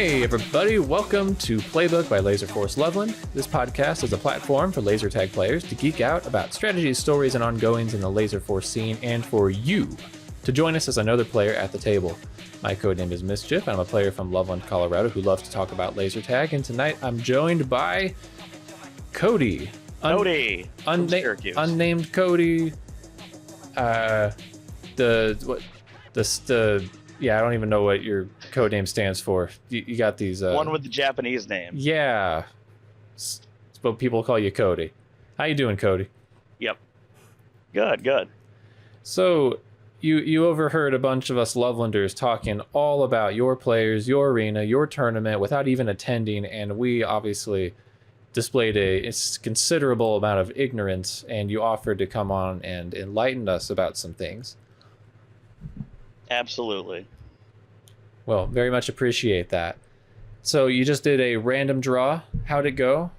Hey everybody, welcome to Playbook by Laserforce Loveland. This podcast is a platform for laser tag players to geek out about strategies, stories, and ongoings in the Laserforce scene, and for you to join us as another player at the table. My code name is Mischief, and I'm a player from Loveland, Colorado, who loves to talk about laser tag, and tonight I'm joined by Cody. Unnamed Cody. Yeah, I don't even know what your code name stands for. You got these... one with the Japanese name. Yeah. But people call you Cody. How you doing, Cody? Yep. Good. So, you overheard a bunch of us Lovelanders talking all about your players, your arena, your tournament, without even attending, and we obviously displayed a considerable amount of ignorance, and you offered to come on and enlighten us about some things. Absolutely. Well, very much appreciate that. So you just did a random draw. How'd it go?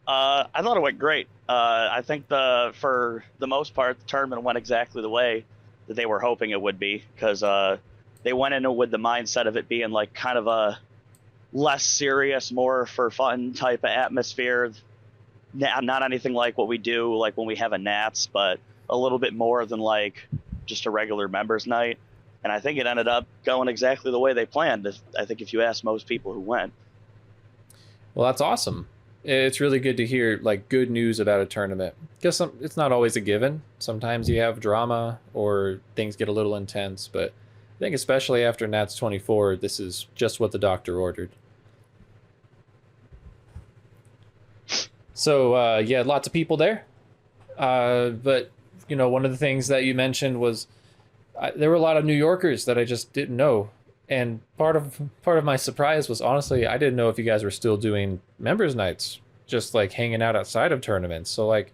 I thought it went great. I think for the most part, the tournament went exactly the way that they were hoping it would be, because they went in with the mindset of it being like kind of a less serious, more for fun type of atmosphere. Not anything like what we do like when we have a Nats, but a little bit more than like just a regular members night. And I think it ended up going exactly the way they planned. I think if you ask most people who went. Well, that's awesome. It's really good to hear like good news about a tournament, because it's not always a given. Sometimes you have drama or things get a little intense, but I think especially after Nats 24, this is just what the doctor ordered. So yeah, lots of people there, but you know, one of the things that you mentioned was there were a lot of New Yorkers that I just didn't know. And part of my surprise was, honestly, I didn't know if you guys were still doing members nights, just like hanging out outside of tournaments. So like,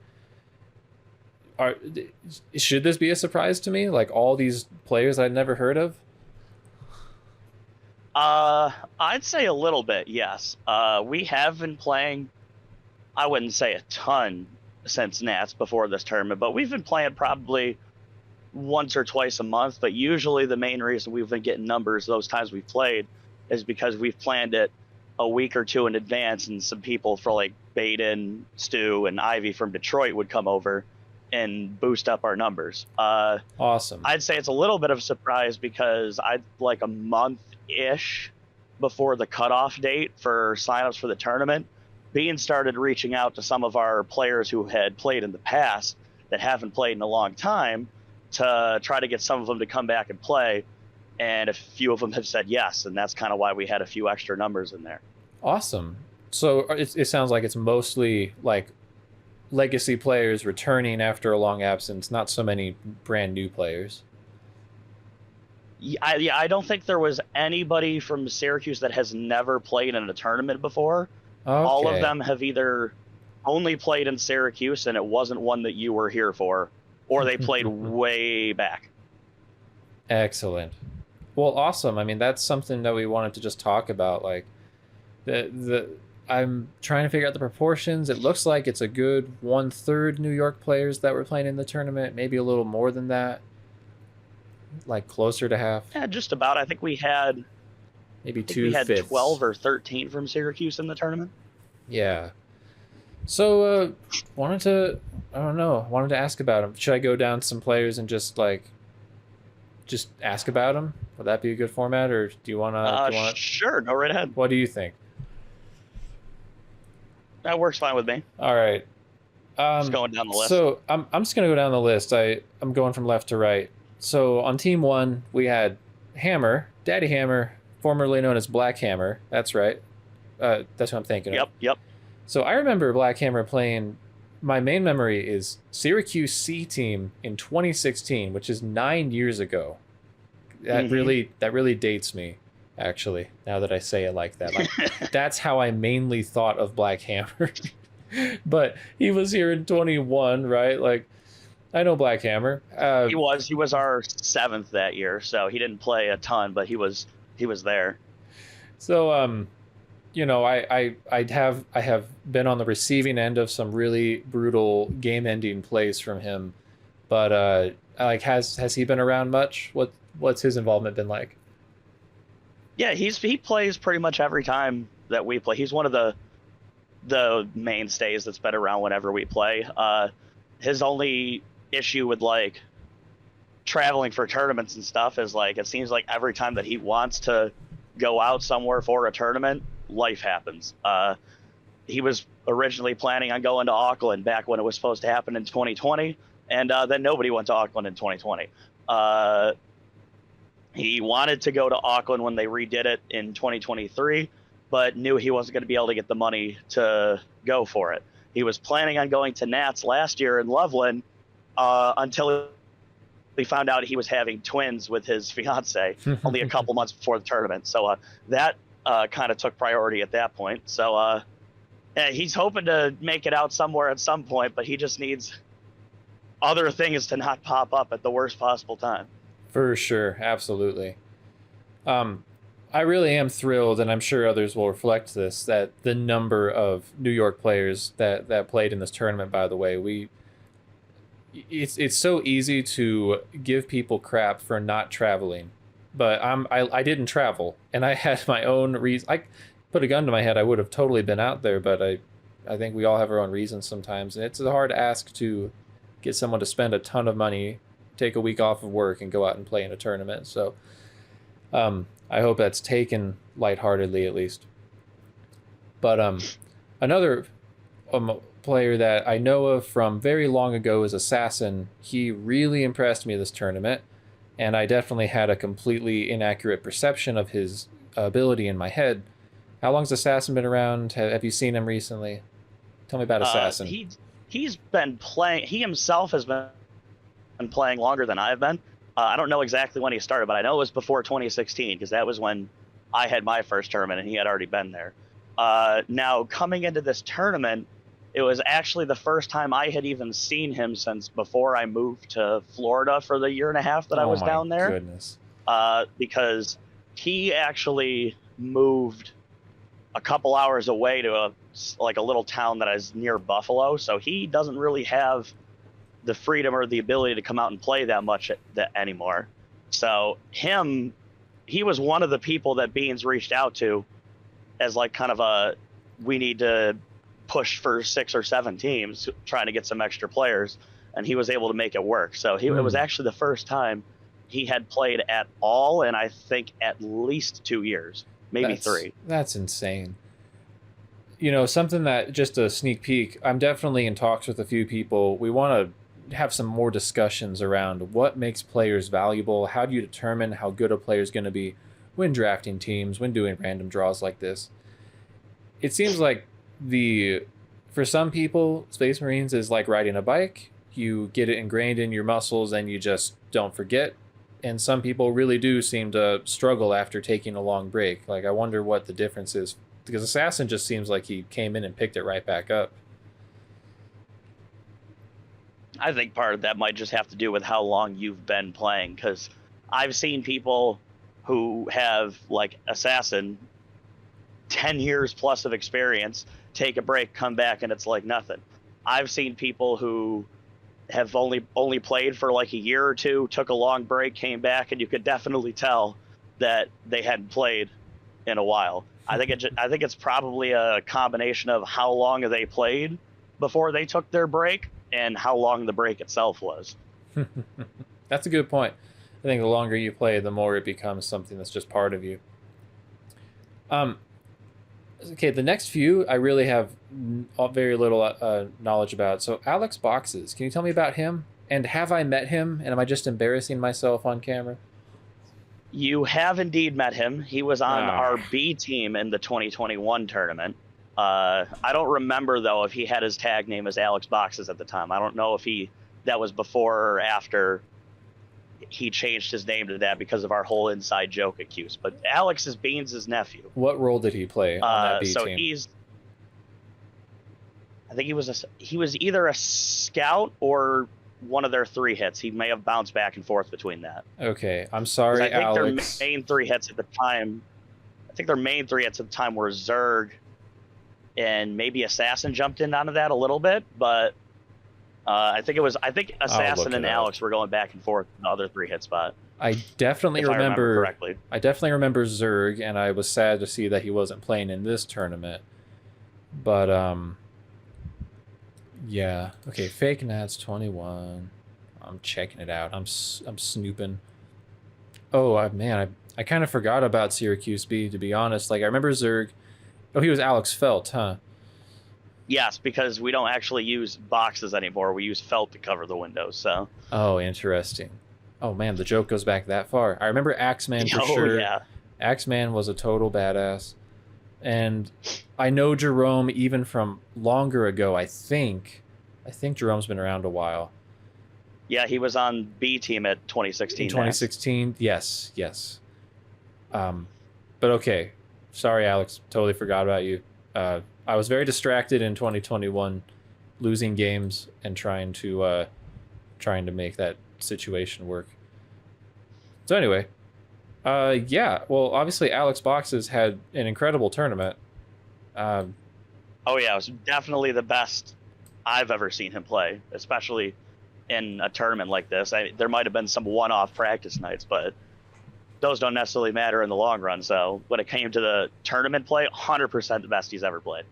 should this be a surprise to me? Like all these players I'd never heard of? I'd say a little bit, yes. We have been playing, I wouldn't say a ton since Nats before this tournament, but we've been playing probably once or twice a month. But usually the main reason we've been getting numbers those times we've played is because we've planned it a week or two in advance, and some people for like Baden, Stu, and Ivy from Detroit would come over and boost up our numbers. Awesome. I'd say it's a little bit of a surprise because I'd like a month-ish before the cutoff date for signups for the tournament, Bean started reaching out to some of our players who had played in the past that haven't played in a long time to try to get some of them to come back and play. And a few of them have said yes, and that's kind of why we had a few extra numbers in there. Awesome. So it sounds like it's mostly like legacy players returning after a long absence, not so many brand new players. I don't think there was anybody from Syracuse that has never played in a tournament before. Okay. All of them have either only played in Syracuse and it wasn't one that you were here for, or they played way back. Excellent. Well, awesome. I mean, that's something that we wanted to just talk about. Like, I'm trying to figure out the proportions. It looks like it's a good 1/3 New York players that were playing in the tournament, maybe a little more than that, like closer to half. Yeah, just about. I think we had maybe we had 12 or 13 from Syracuse in the tournament. Yeah. So wanted to ask about them. Should I go down some players and just ask about them? Would that be a good format, or do you want to? Sure, go right ahead. What do you think? That works fine with me. All right. Just going down the list. So I'm just gonna go down the list. I'm going from left to right. So on team 1, we had Hammer, Daddy Hammer, formerly known as Black Hammer. That's right. That's what I'm thinking of. Yep. So I remember Black Hammer playing. My main memory is Syracuse C team in 2016, which is 9 years ago. That really dates me, actually, now that I say it like that. Like, that's how I mainly thought of Black Hammer. But he was here in 21, right? Like, I know Black Hammer. He was our 7th that year, so he didn't play a ton, but he was there. So you know, I have been on the receiving end of some really brutal game-ending plays from him, but like has he been around much? What's his involvement been like? Yeah, he plays pretty much every time that we play. He's one of the mainstays that's been around whenever we play. His only issue with like traveling for tournaments and stuff is like it seems like every time that he wants to go out somewhere for a tournament, life happens. He was originally planning on going to Auckland back when it was supposed to happen in 2020, and then nobody went to Auckland in 2020. He wanted to go to Auckland when they redid it in 2023, but knew he wasn't going to be able to get the money to go for it. He was planning on going to Nats last year in Loveland until he found out he was having twins with his fiance only a couple months before the tournament. So that kind of took priority at that point. So he's hoping to make it out somewhere at some point, but he just needs other things to not pop up at the worst possible time. For sure, absolutely. I really am thrilled, and I'm sure others will reflect this, that the number of New York players that played in this tournament, by the way, it's so easy to give people crap for not traveling, but I didn't travel, and I had my own reason. I put a gun to my head, I would have totally been out there, but I think we all have our own reasons sometimes, and it's a hard ask to get someone to spend a ton of money, take a week off of work, and go out and play in a tournament. So I hope that's taken lightheartedly at least. But another player that I know of from very long ago is Assassin. He really impressed me this tournament, and I definitely had a completely inaccurate perception of his ability in my head. How long's Assassin been around? Have you seen him recently? Tell me about Assassin. He's been playing. He himself has been playing longer than I've been. I don't know exactly when he started, but I know it was before 2016 because that was when I had my first tournament and he had already been there. Now, coming into this tournament, it was actually the first time I had even seen him since before I moved to Florida for the year and a half that I was down there. Goodness. Because he actually moved a couple hours away to a little town that is near Buffalo, so he doesn't really have the freedom or the ability to come out and play that much anymore. So he was one of the people that Beans reached out to as like kind of we need to push for 6 or 7 teams trying to get some extra players, and he was able to make it work. So it was actually the first time he had played at all, and I think at least 2 years, maybe 3. That's insane. You know, something that, just a sneak peek, I'm definitely in talks with a few people. We want to have some more discussions around what makes players valuable. How do you determine how good a player is going to be when drafting teams, when doing random draws like this? It seems like for some people, Space Marines is like riding a bike. You get it ingrained in your muscles and you just don't forget. And some people really do seem to struggle after taking a long break. Like, I wonder what the difference is, because Assassin just seems like he came in and picked it right back up. I think part of that might just have to do with how long you've been playing, because I've seen people who have, like Assassin, 10 years plus of experience, take a break, come back, and it's like nothing. I've seen people who have only played for like a year or two, took a long break, came back, and you could definitely tell that they hadn't played in a while. I think it's probably a combination of how long they played before they took their break and how long the break itself was. That's a good point. I think the longer you play, the more it becomes something that's just part of you. Okay, the next few I really have very little knowledge about. So Alex Boxes, can you tell me about him? And have I met him? And am I just embarrassing myself on camera? You have indeed met him. He was on our B team in the 2021 tournament. I don't remember, though, if he had his tag name as Alex Boxes at the time. I don't know if that was before or after he changed his name to that because of our whole inside joke at Cuse. But Alex is Beans' nephew. What role did he play on that B team? I think he was either a scout or one of their 3 hits. He may have bounced back and forth between that. Okay, I'm sorry, I think Alex. their main 3 hits at the time. Were Zerg, and maybe Assassin jumped in onto that a little bit, but I think Assassin and it up. Alex were going back and forth in the other 3 hit spot. I definitely If I remember remember. correctly. I definitely remember Zerg, and I was sad to see that he wasn't playing in this tournament. But yeah. Okay, fake Nats 21. I'm checking it out. I'm snooping. Oh man, I kind of forgot about Syracuse B, to be honest. Like I remember Zerg. Oh, he was Alex Felt, huh? Yes, because we don't actually use boxes anymore. We use felt to cover the windows. So. Oh, interesting. Oh man, the joke goes back that far. I remember Axeman for sure. Yeah. Axeman was a total badass. And I know Jerome even from longer ago, I think. I think Jerome's been around a while. Yeah, he was on B team at 2016. In 2016, yes. But okay. Sorry, Alex. Totally forgot about you. I was very distracted in 2021, losing games and trying to make that situation work. So anyway, yeah. Well, obviously, Alex Boxes had an incredible tournament. Oh yeah, it was definitely the best I've ever seen him play, especially in a tournament like this. There might have been some one-off practice nights, but those don't necessarily matter in the long run. So when it came to the tournament play, 100% the best he's ever played.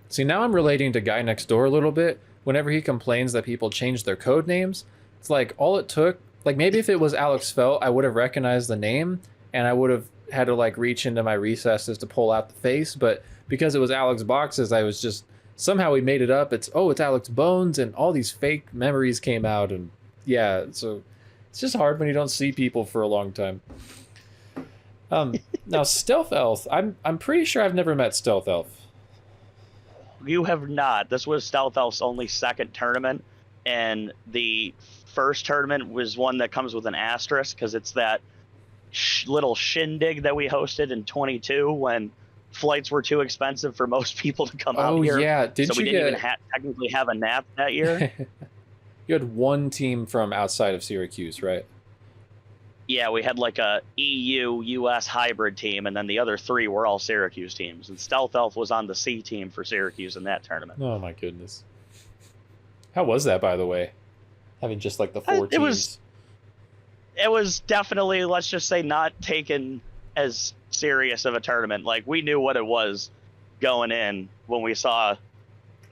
See, now I'm relating to Guy Next Door a little bit. Whenever he complains that people change their code names, it's like all it took, like maybe if it was Alex Felt, I would have recognized the name and I would have had to like reach into my recesses to pull out the face. But because it was Alex Boxes, I was just, somehow we made it up. It's Alex Bones, and all these fake memories came out. And yeah, so it's just hard when you don't see people for a long time. Now Stealth Elf, I'm pretty sure I've never met Stealth Elf. You have not. This was Stealth Elf's only second tournament, and the first tournament was one that comes with an asterisk because it's that little shindig that we hosted in 22 when flights were too expensive for most people to come out here. Oh yeah, so we didn't even technically have a nap that year. You had one team from outside of Syracuse, right? Yeah, we had like a EU-US hybrid team, and then the other 3 were all Syracuse teams. And Stealth Elf was on the C team for Syracuse in that tournament. Oh my goodness. How was that, by the way? Having just like the 4 teams. It was definitely, let's just say, not taken as serious of a tournament. Like, we knew what it was going in when we saw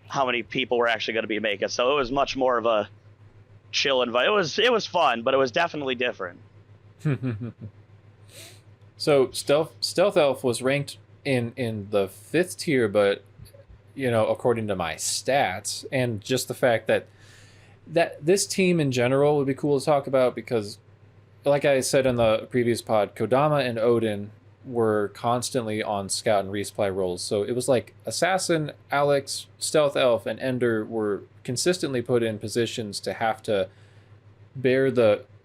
how many people were actually going to be making. So it was much more of a chill environment. It was fun, but it was definitely different. So Stealth Elf was ranked in the 5th tier, but you know, according to my stats, and just the fact that this team in general would be cool to talk about because, like I said in the previous pod, Kodama and Odin were constantly on scout and resupply roles. So it was like Assassin, Alex, Stealth Elf, and Ender were consistently put in positions to have to bear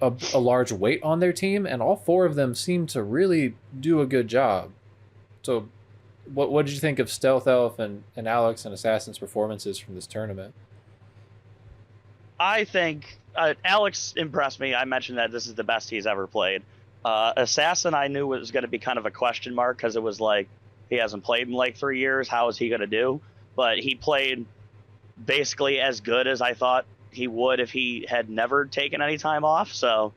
a large weight on their team, and all 4 of them seemed to really do a good job. So what did you think of Stealth Elf and Alex and Assassin's performances from this tournament? I think Alex impressed me. I mentioned that this is the best he's ever played. Assassin I knew was going to be kind of a question mark because it was like he hasn't played in like 3 years. How is he going to do? But he played basically as good as I thought he would if he had never taken any time off. So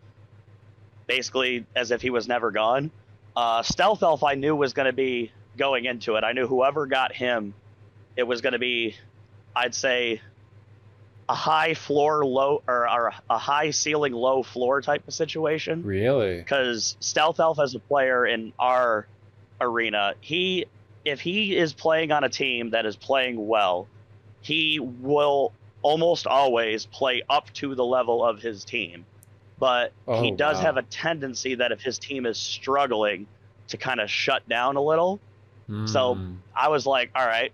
basically as if he was never gone. Stealth Elf I knew was going to be going into it. I knew whoever got him, it was going to be, I'd say, a high floor, low, or a high ceiling, low floor type of situation. Really? Because Stealth Elf as a player in our arena, if he is playing on a team that is playing well, he will almost always play up to the level of his team. But he does have a tendency that if his team is struggling to kind of shut down a little. So I was like, all right,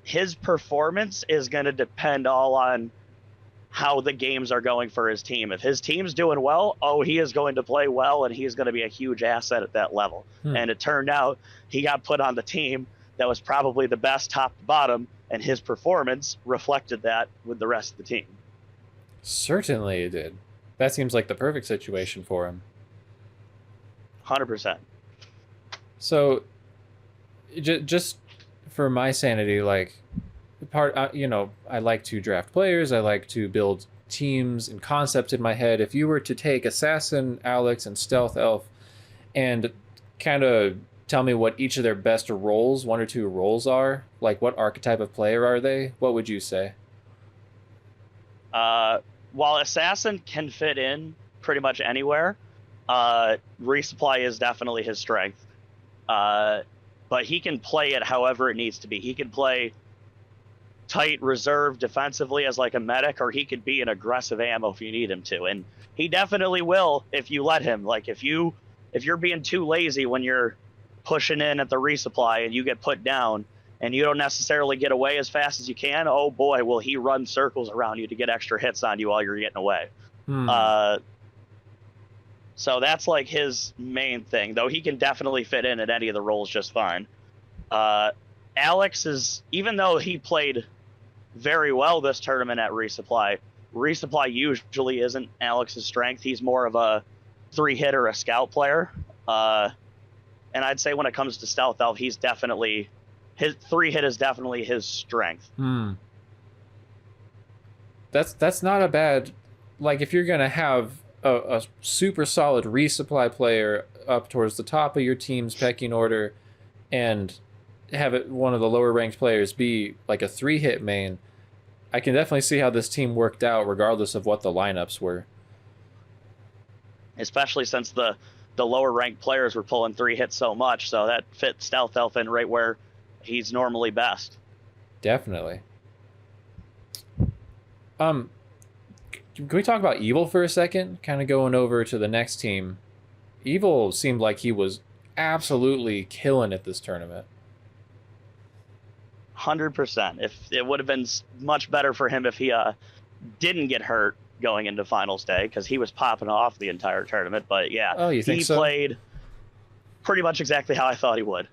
his performance is going to depend all on how the games are going for his team. If his team's doing well, he is going to play well, and he is going to be a huge asset at that level. And it turned out he got put on the team that was probably the best top to bottom, and his performance reflected that with the rest of the team. Certainly it did. That seems like the perfect situation for him. 100%. So, just for my sanity, like, I like to draft players. I like to build teams and concepts in my head. If you were to take Assassin, Alex, and Stealth Elf and kind of tell me what each of their best roles, one or two roles are, like what archetype of player are they, what would you say? While Assassin can fit in pretty much anywhere, Resupply is definitely his strength. But he can play it however it needs to be. He can play tight reserve defensively as like a medic, or he could be an aggressive ammo if you need him to. And he definitely will if you let him. Like if you're being too lazy when you're pushing in at the resupply and you get put down and you don't necessarily get away as fast as you can, oh boy, will he run circles around you to get extra hits on you while you're getting away. So that's like his main thing, though he can definitely fit in at any of the roles just fine. Alex is, even though he played very well this tournament at Resupply usually isn't Alex's strength. He's more of a 3-hit or a scout player. And I'd say when it comes to Stealth Elf, his 3-hit is definitely his strength. That's not a bad, like if you're gonna have a super solid resupply player up towards the top of your team's pecking order and have it one of the lower ranked players be like a 3-hit main, I can definitely see how this team worked out regardless of what the lineups were. Especially since the lower ranked players were pulling 3 hits so much, so that fit Stealth Elf in right where he's normally best. Definitely. Can we talk about Evil for a second? Kind of going over to the next team. Evil seemed like he was absolutely killing at this tournament. 100%. If it would have been much better for him if he didn't get hurt going into finals day, because he was popping off the entire tournament. But yeah, you think so? He played pretty much exactly how I thought he would.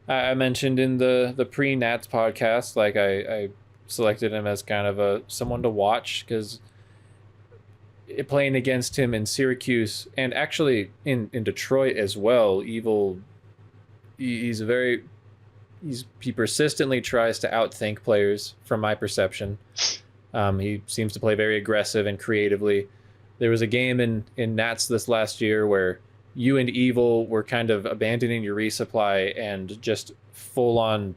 I mentioned in the pre-Nats podcast, like I selected him as kind of someone to watch because playing against him in Syracuse and actually in Detroit as well, Evil, he persistently tries to outthink players from my perception. He seems to play very aggressive and creatively. There was a game in Nats this last year where you and Evil were kind of abandoning your resupply and just full on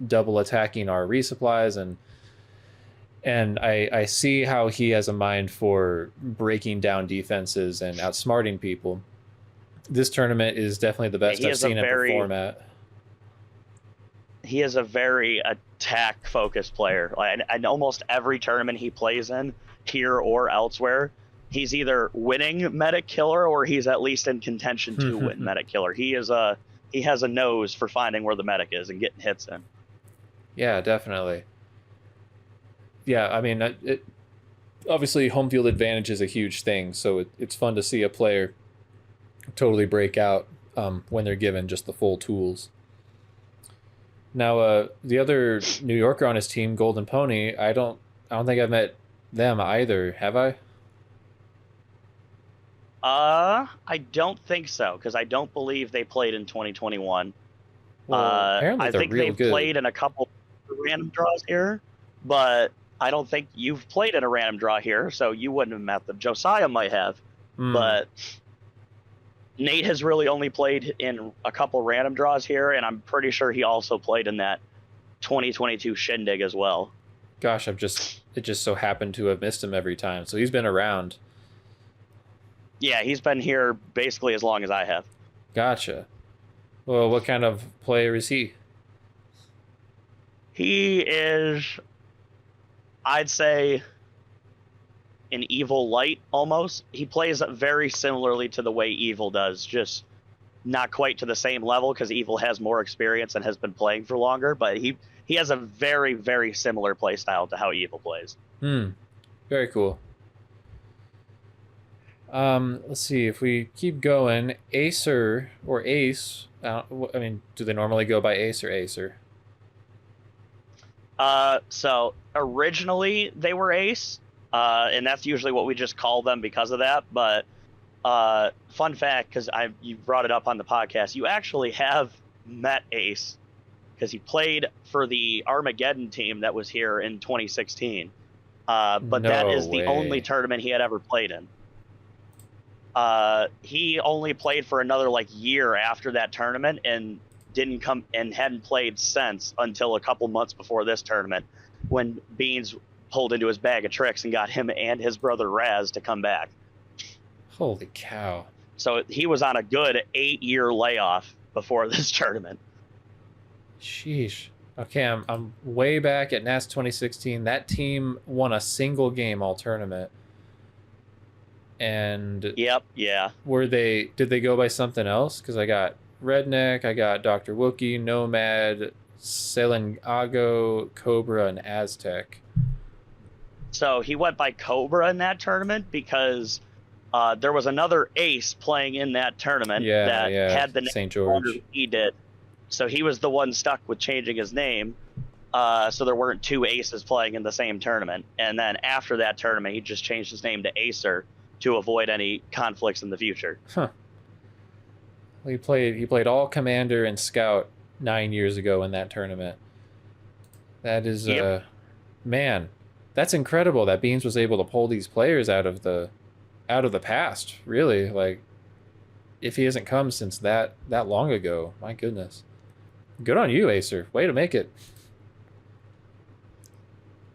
double attacking our resupplies, and I see how he has a mind for breaking down defenses and outsmarting people. This tournament is definitely the best I've seen him perform at. He is a very attack-focused player. And almost every tournament he plays in, here or elsewhere, he's either winning medic killer or he's at least in contention to win medic killer. He has a nose for finding where the medic is and getting hits in. Yeah, definitely. Yeah, I mean, obviously home field advantage is a huge thing, so it's fun to see a player totally break out when they're given just the full tools. Now, the other New Yorker on his team, Golden Pony, I don't think I've met them either. Have I? I don't think so, because I don't believe they played in 2021. Well, apparently I think they've played in a couple random draws here, but I don't think you've played in a random draw here, so you wouldn't have met them. Josiah might have, but Nate has really only played in a couple random draws here, and I'm pretty sure he also played in that 2022 Shindig as well. Gosh, it just so happened to have missed him every time, so he's been around. Yeah, he's been here basically as long as I have. Gotcha. Well, what kind of player is he? He is, I'd say, an Evil light almost. He plays very similarly to the way Evil does, just not quite to the same level because Evil has more experience and has been playing for longer, but he has a very, very similar play style to how Evil plays. Very cool. Let's see, if we keep going, Acer or Ace, I mean, do they normally go by Ace or Acer? So originally they were Ace, and that's usually what we just call them because of that. But fun fact, because you brought it up on the podcast, you actually have met Ace because he played for the Armageddon team that was here in 2016. But that is the only tournament he had ever played in. He only played for another like year after that tournament and hadn't played since until a couple months before this tournament, when Beans pulled into his bag of tricks and got him and his brother Raz to come back. Holy cow. So he was on a good 8-year layoff before this tournament. Sheesh. Okay, I'm way back at NAS 2016. That team won a single game all tournament. And yep, yeah. Did they go by something else? Because I got Redneck, I got Dr. Wookie, Nomad, Selengago, Cobra, and Aztec. So he went by Cobra in that tournament because there was another ace playing in that tournament that had the name St. George. He did. So he was the one stuck with changing his name. So there weren't two aces playing in the same tournament. And then after that tournament, he just changed his name to Acer to avoid any conflicts in the future. Huh. Well, he played all Commander and Scout 9 years ago in that tournament. That is man, that's incredible that Beans was able to pull these players out of the past, really. Like, if he hasn't come since that long ago, my goodness. Good on you, Acer. Way to make it.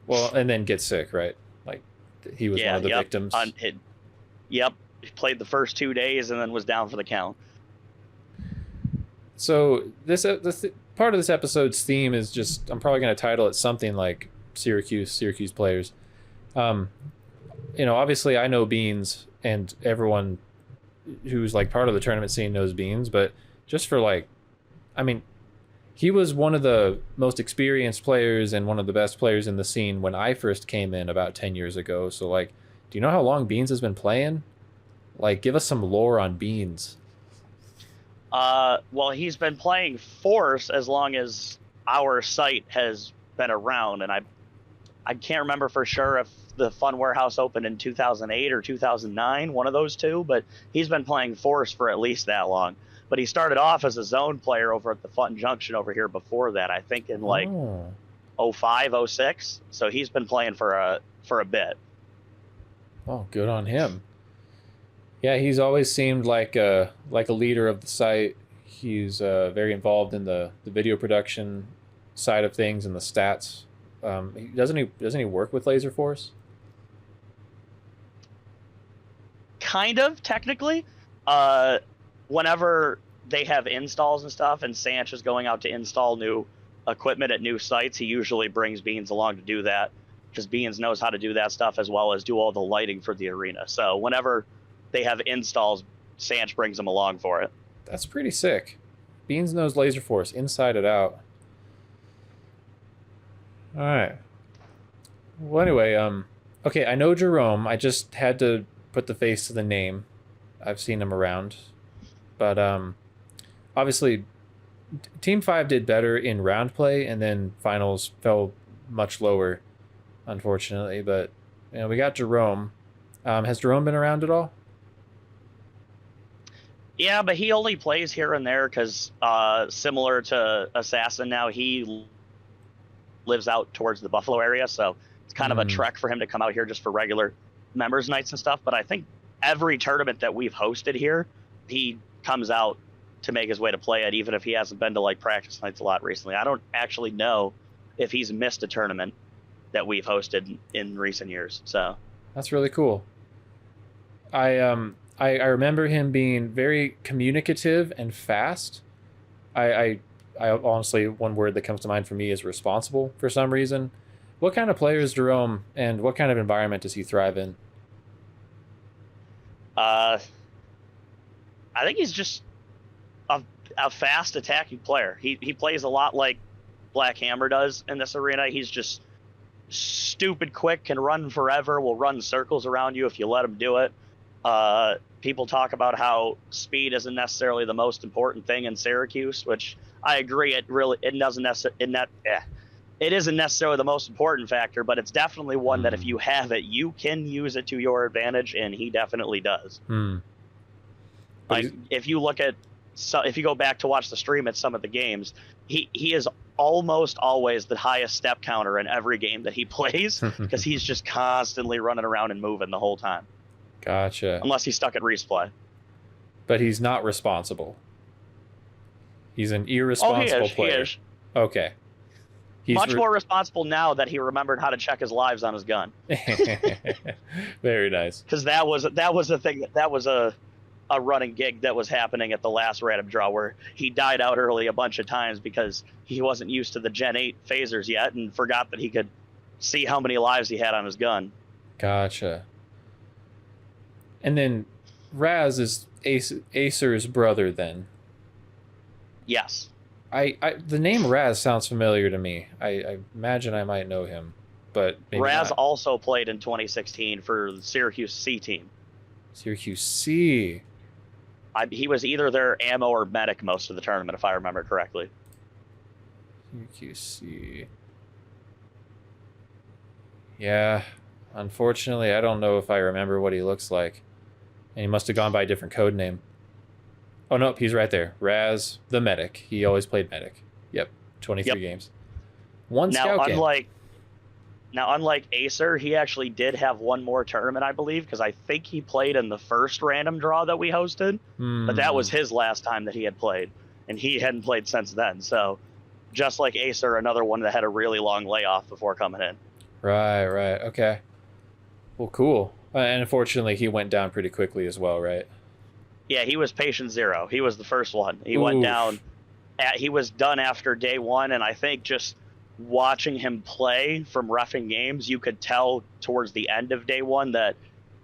Well, and then get sick, right? Like, he was one of the victims. Yep. He played the first 2 days and then was down for the count. So this part of this episode's theme is just, I'm probably going to title it something like Syracuse players. Obviously I know Beans, and everyone who's like part of the tournament scene knows Beans, but just for he was one of the most experienced players and one of the best players in the scene when I first came in about 10 years ago. So, like, do you know how long Beans has been playing? Like, give us some lore on Beans. Well, he's been playing Force as long as our site has been around, and I can't remember for sure if the Fun Warehouse opened in 2008 or 2009, one of those two, but he's been playing Force for at least that long. But he started off as a zone player over at the Fun Junction over here before that, I think in 05, 06. So he's been playing for a bit. Oh, good on him. Yeah, he's always seemed like a leader of the site. He's very involved in the video production side of things and the stats. Doesn't he work with Laserforce? Kind of, technically. Whenever they have installs and stuff, and Sanch is going out to install new equipment at new sites, he usually brings Beans along to do that, because Beans knows how to do that stuff as well as do all the lighting for the arena. So whenever they have installs, Sanch brings them along for it. That's pretty sick. Beans knows Laserforce inside and out. All right. Well, anyway, okay, I know Jerome. I just had to put the face to the name. I've seen him around. But obviously, Team 5 did better in round play, and then finals fell much lower, unfortunately. But we got Jerome. Has Jerome been around at all? Yeah, but he only plays here and there because, similar to Assassin now, he lives out towards the Buffalo area, so it's kind of a trek for him to come out here just for regular members nights and stuff. But I think every tournament that we've hosted here, he comes out to make his way to play it, even if he hasn't been to like practice nights a lot recently. I don't actually know if he's missed a tournament that we've hosted in recent years. So that's really cool. I remember him being very communicative and fast. I honestly, one word that comes to mind for me is responsible for some reason. What kind of player is Jerome, and what kind of environment does he thrive in? I think he's just a fast attacking player. He plays a lot like Black Hammer does in this arena. He's just stupid quick, can run forever, will run circles around you if you let him do it. People talk about how speed isn't necessarily the most important thing in Syracuse, which I agree. It isn't necessarily the most important factor, but it's definitely one that if you have it, you can use it to your advantage, and he definitely does. Like, if you go back to watch the stream at some of the games, he is almost always the highest step counter in every game that he plays because he's just constantly running around and moving the whole time. Gotcha. Unless he's stuck at resupply. But he's not responsible. He's an irresponsible player. He is. Okay. He's much more responsible now that he remembered how to check his lives on his gun. Very nice. Because that was the thing that was a running gig that was happening at the last random draw where he died out early a bunch of times because he wasn't used to the Gen 8 phasers yet and forgot that he could see how many lives he had on his gun. Gotcha. And then Raz is Acer's brother then. Yes. The name Raz sounds familiar to me. I imagine I might know him, but maybe Raz not. also played in 2016 for the Syracuse C team. Syracuse C. He was either their ammo or medic most of the tournament, if I remember correctly. Syracuse C. Yeah, unfortunately, I don't know if I remember what he looks like. And he must have gone by a different code name. Oh, nope, he's right there. Raz, the medic. He always played medic. Yep, 23 games. One scout game. Now, unlike Acer, he actually did have one more tournament, I believe, because I think he played in the first random draw that we hosted. But that was his last time that he had played, and he hadn't played since then. So, just like Acer, another one that had a really long layoff before coming in. Right. Okay. Well, cool. And unfortunately, he went down pretty quickly as well, right? Yeah, he was patient 0. He was the first one. He went down. He was done after day 1, and I think just watching him play from reffing games, you could tell towards the end of day 1 that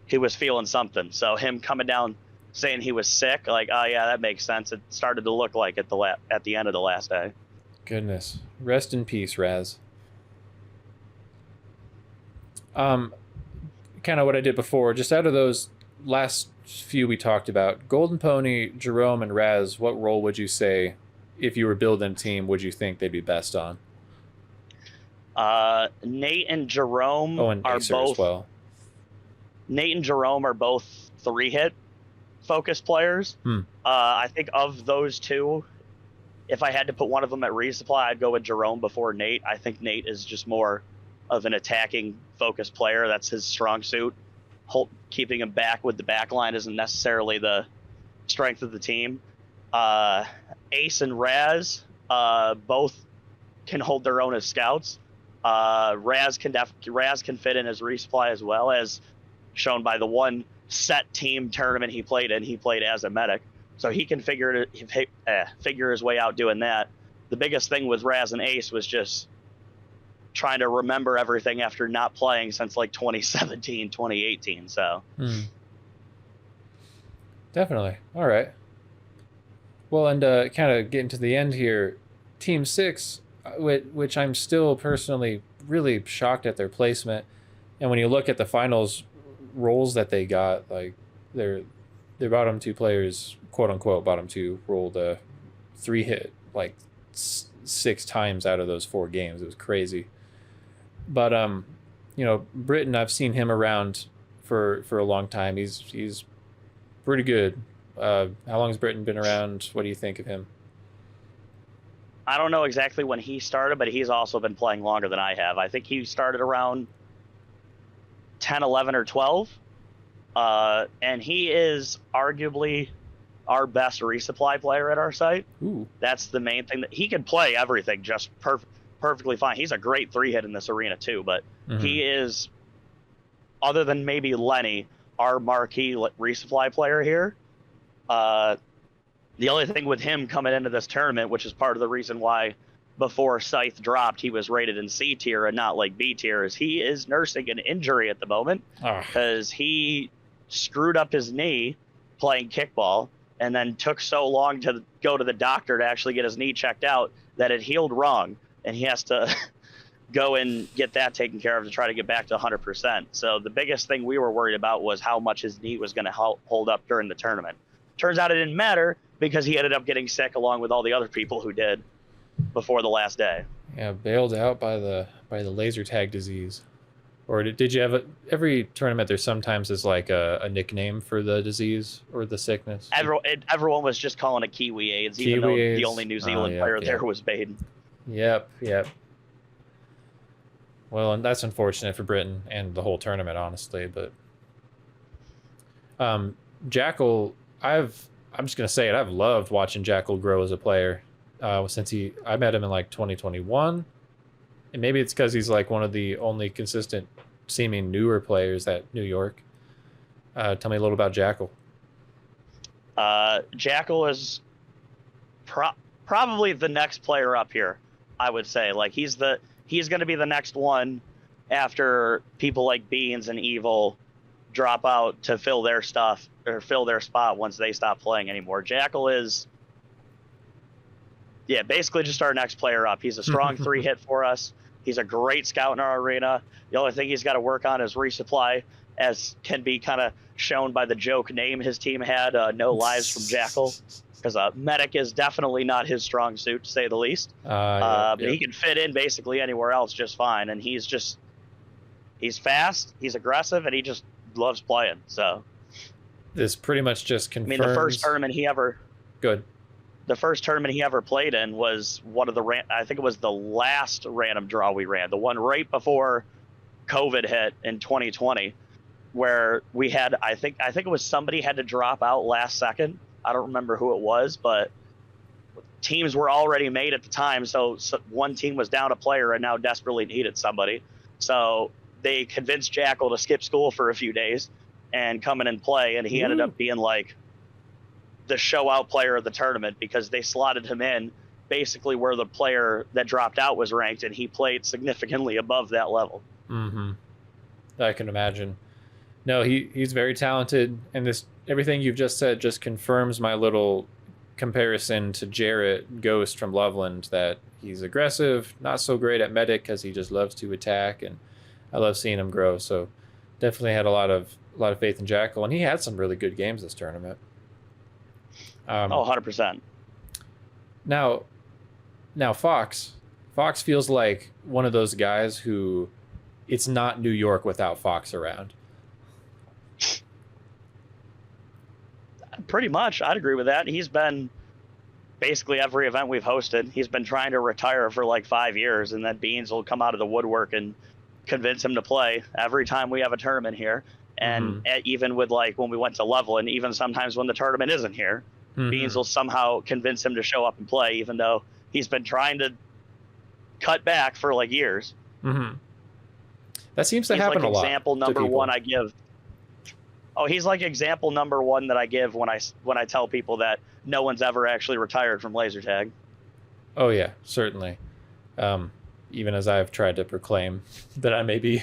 he was feeling something. So him coming down saying he was sick, like, oh yeah, that makes sense. It started to look like at the end of the last day. Goodness. Rest in peace, Raz. Kind of what I did before, just out of those last few we talked about, Golden Pony, Jerome, and Raz, what role would you say, if you were building a team, would you think they'd be best on? Nate and Jerome and are Acer both as well. Nate and Jerome are both 3-hit focus players. I think of those two, if I had to put one of them at resupply, I'd go with Jerome before Nate. I think Nate is just more of an attacking focus player. That's his strong suit. Keeping him back with the back line isn't necessarily the strength of the team. Ace and Raz both can hold their own as scouts. Raz can fit in as resupply as well, as shown by the one set team tournament he played in. He played as a medic, so he can figure his way out doing that. The biggest thing with Raz and Ace was just trying to remember everything after not playing since like 2017, 2018. So definitely. All right. Well, and kind of getting to the end here, Team 6, which I'm still personally really shocked at their placement. And when you look at the finals roles that they got, like their bottom 2 players, quote unquote bottom 2, rolled a 3-hit like 6 times out of those 4 games. It was crazy. But Britton, I've seen him around for a long time. He's pretty good. How long has Britton been around? What do you think of him? I don't know exactly when he started, but he's also been playing longer than I have. I think he started around 10, 11, or 12. And he is arguably our best resupply player at our site. Ooh. That's the main thing. That he can play everything just perfectly fine. He's a great 3-hit in this arena too, but he is, other than maybe Lenny, our marquee resupply player here. The only thing with him coming into this tournament, which is part of the reason why before Scythe dropped, he was rated in C tier and not like B tier, is he is nursing an injury at the moment because he screwed up his knee playing kickball and then took so long to go to the doctor to actually get his knee checked out that it healed wrong. And he has to go and get that taken care of to try to get back to 100%. So the biggest thing we were worried about was how much his knee was going to hold up during the tournament. Turns out it didn't matter because he ended up getting sick along with all the other people who did before the last day. Yeah, bailed out by the laser tag disease. Or did you have every tournament there sometimes is like a nickname for the disease or the sickness? Everyone was just calling it Kiwi AIDS, even though the only New Zealand player there was Baden. Yep, yep. Well, and that's unfortunate for Britain and the whole tournament, honestly. But um, Jackal, I'm just gonna say it. I've loved watching Jackal grow as a player since I met him in like 2021, and maybe it's because he's like one of the only consistent seeming newer players at New York. Tell me a little about Jackal. Jackal is probably the next player up here. I would say, like, he's going to be the next one after people like Beans and Evil drop out to fill their stuff or fill their spot once they stop playing anymore. Jackal is, yeah, basically just our next player up. He's a strong 3-hit for us. He's a great scout in our arena. The only thing he's got to work on is resupply, as can be kind of shown by the joke name his team had, No Lives from Jackal, because medic is definitely not his strong suit, to say the least. But he can fit in basically anywhere else just fine, and he's fast, he's aggressive, and he just loves playing. So this pretty much just confirms. I mean, the first tournament he ever played in was one of the I think it was the last random draw we ran, the one right before COVID hit in 2020, where we had I think it was somebody had to drop out last second. I don't remember who it was, but teams were already made at the time, so one team was down a player and now desperately needed somebody. So they convinced Jackal to skip school for a few days and come in and play, and he ended up being like the show out player of the tournament because they slotted him in basically where the player that dropped out was ranked, and he played significantly above that level. Mm-hmm. I can imagine. No, he's very talented, and everything you've just said just confirms my little comparison to Jarrett Ghost from Loveland, that he's aggressive, not so great at medic because he just loves to attack, and I love seeing him grow. So definitely had a lot of faith in Jackal, and he had some really good games this tournament. 100%. Now Fox feels like one of those guys who it's not New York without Fox around. Pretty much, I'd agree with that. He's been basically every event we've hosted. He's been trying to retire for like 5 years, and then Beans will come out of the woodwork and convince him to play every time we have a tournament here. And even with like when we went to Loveland, even sometimes when the tournament isn't here, Beans will somehow convince him to show up and play, even though he's been trying to cut back for like years. That seems to happen a lot. Example number one I give. Oh, he's like example number one that I give when I tell people that no one's ever actually retired from laser tag. Oh yeah, certainly. Even as I've tried to proclaim that I may be,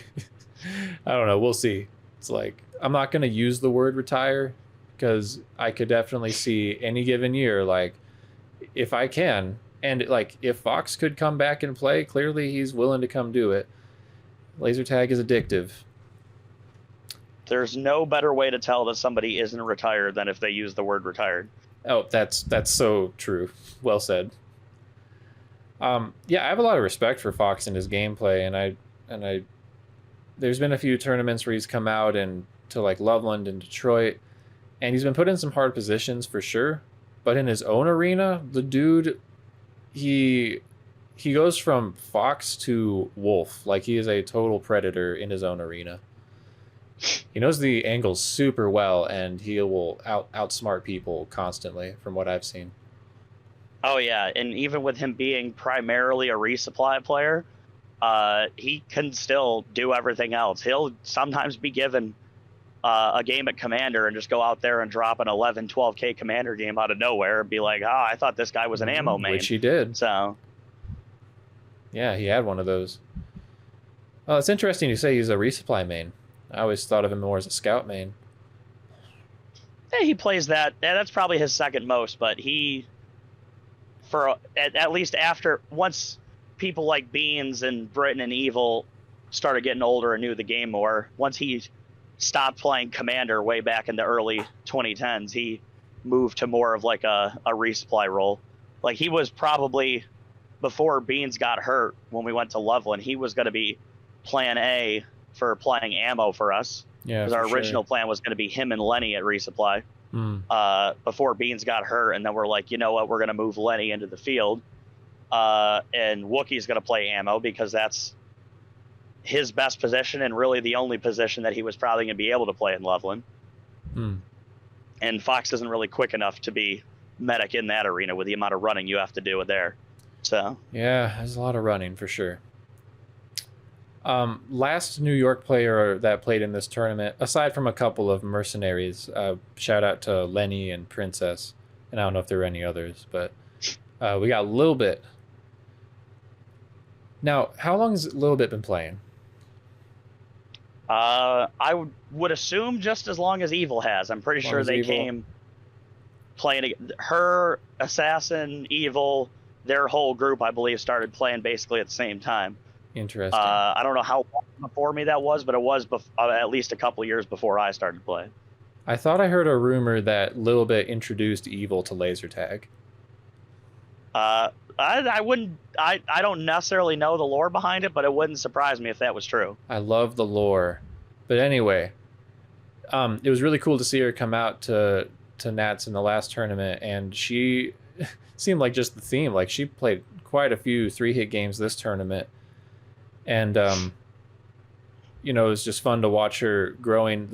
I don't know. We'll see. It's like I'm not going to use the word retire because I could definitely see any given year, like if I can, and like if Fox could come back and play, clearly he's willing to come do it. Laser tag is addictive. There's no better way to tell that somebody isn't retired than if they use the word retired. Oh, that's so true. Well said. Yeah, I have a lot of respect for Fox and his gameplay, and I there's been a few tournaments where he's come out and to like Loveland and Detroit, and he's been put in some hard positions for sure. But in his own arena, the dude, he goes from Fox to Wolf. Like he is a total predator in his own arena. He knows the angles super well, and he will outsmart people constantly, from what I've seen. Oh yeah, and even with him being primarily a resupply player, he can still do everything else. He'll sometimes be given a game at Commander and just go out there and drop an 11, 12K Commander game out of nowhere and be like, I thought this guy was an ammo main. Which he did. So, yeah, he had one of those. Well, it's interesting you say he's a resupply main. I always thought of him more as a scout main. Yeah, he plays that. That's probably his second most, but at least after, once people like Beans and Britain and Evil started getting older and knew the game more, once he stopped playing Commander way back in the early 2010s, he moved to more of like a resupply role. Like he was probably, before Beans got hurt when we went to Loveland, he was going to be plan A for playing ammo for us. Yeah, because our original plan was going to be him and Lenny at resupply before Beans got hurt, and then we're like, you know what, we're going to move Lenny into the field. and Wookiee's going to play ammo because that's his best position and really the only position that he was probably going to be able to play in Loveland. And Fox isn't really quick enough to be medic in that arena with the amount of running you have to do there. So yeah, there's a lot of running for sure. Last New York player that played in this tournament, aside from a couple of mercenaries, shout out to Lenny and Princess, and I don't know if there were any others, but we got Lil Bit. Now, how long has Lil Bit been playing? I would assume just as long as Evil has. I'm pretty sure they came playing. Her, Assassin, Evil, their whole group, I believe, started playing basically at the same time. Interesting. I don't know how long before me that was, but it was at least a couple of years before I started playing. I thought I heard a rumor that Lil Bit introduced Evil to laser tag. I wouldn't. I don't necessarily know the lore behind it, but it wouldn't surprise me if that was true. I love the lore, but anyway, it was really cool to see her come out to Nats in the last tournament, and she seemed like just the theme. Like she played quite a few 3-hit games this tournament, and you know, it was just fun to watch her growing.